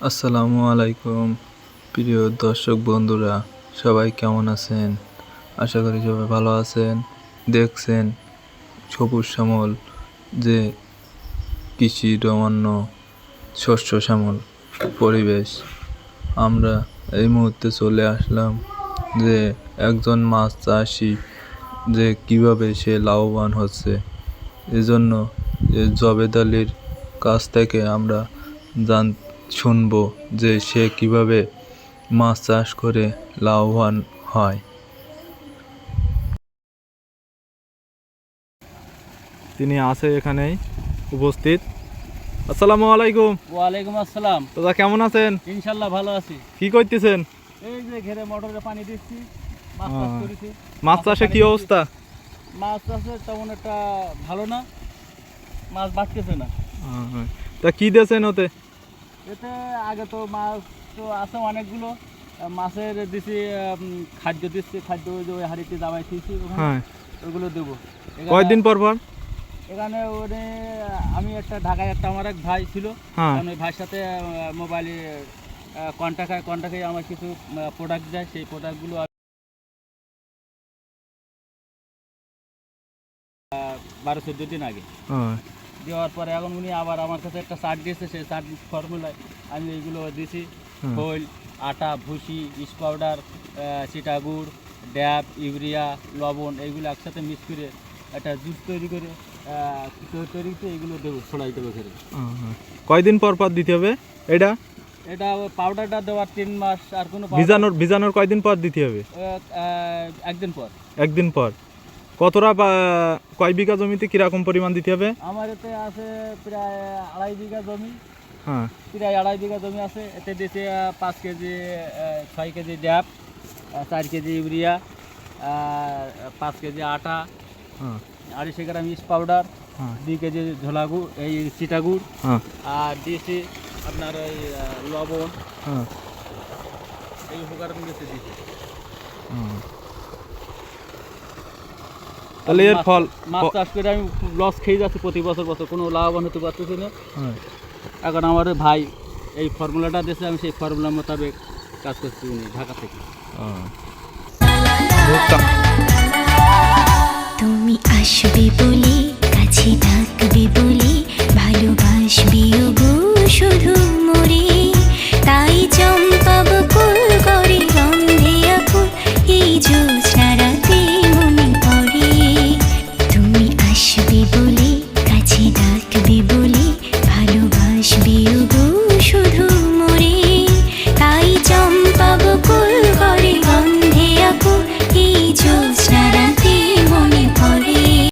আসসালামু আলাইকুম প্রিয় দর্শক বন্ধুরা, সবাই কেমন আছেন? আশা করি সবাই ভালো আছেন। দেখছেন সবুজ শ্যামল যে কৃষি রমণ্য শস্য শ্যামল পরিবেশ। আমরা এই মুহূর্তে চলে আসলাম যে একজন মাছ চাষি যে কিভাবে সে লাভবান হচ্ছে, এজন্য জবেদ আলীর কাছ থেকে আমরা শুনবো যে সে কিভাবে মাছ চাষ করে লাভবান হয়। তিনি আছে এখানেই উপস্থিত। আসসালামু আলাইকুম। ওয়ালাইকুম আসসালাম। দাদা কেমন আছেন? ইনশাল্লাহ ভালো আছি। কি করতেছেন? এই যে ঘেরে মোটরে পানি দিচ্ছি, মাছ চাষ করেছি। মাছ চাষে কি অবস্থা? মাছ চাষে তেমন একটা ভালো না, মাছ বাড়তেছে না। তা কি দিয়েছেন ওতে? এতে আগে তো মাছ তো আছে অনেকগুলো, মাছের দিছি খাদ্য দিচ্ছি, খাদ্য ওই হাঁড়িতে দাবাই দিয়েছি, ওগুলো দেবো। কয়দিন পর পর? এখানে ওরে আমি ঢাকায় আমার এক ভাই ছিল, ওই ভাইয়ের সাথে মোবাইলে কন্ট্যাক্টে আমার কিছু প্রোডাক্ট দেয়, সেই প্রোডাক্টগুলো 12-14 দিন আগে দেওয়ার পরে এখন উনি আবার আমার কাছে একটা চার্ট দিয়েছে, সেই চার্ট ফর্মুলায় আমি এইগুলো দিয়েছি। খোল, আটা, ভুসি, ইস্ট পাউডার, চিটাগুড়, ড্যাব, ইউরিয়া, লবণ এইগুলো একসাথে মিক্স করে একটা জুস তৈরি করে এইগুলো দেবো, ছড়াই দেবো ঘরে। কয়দিন পর পর দিতে হবে এটা? এটা পাউডারটা দেওয়ার 3 মাস। আর কোনো ভিজানোর কয়দিন পর দিতে হবে? একদিন পর। একদিন পর। কতটা কয় বিঘা জমিতে কিরকম পরিমাণ দিতে হবে? আমার এতে আছে প্রায় 2.5 বিঘা জমি। প্রায় 2.5 বিঘা জমি আছে। এতে দিয়েছে 5 কেজি 6 কেজি ড্যাপ, 4 কেজি ইউরিয়া, 5 কেজি আটা, 250 গ্রাম ইস্ট পাউডার, 2 কেজি ঝোলাগুড়, এই চিটাগুড়, আর দিয়েছি আপনার ওই লবণ, এই উপকরণ দিয়েছি। তাহলে এর ফল, মাছ চাষ করে আমি লস খেয়ে যাচ্ছি প্রতি বছর, কোনো লাভবান হতে পারতেছি না। এখন আমার ভাই এই ফর্মুলাটা দিয়েছে, আমি সেই ফর্মুলা মোতাবেক কাজ করছি ঢাকা থেকে। তুমি আসবে বলে, কাছে ডাকবে বলে, ভালোবাসবে গো শুধু।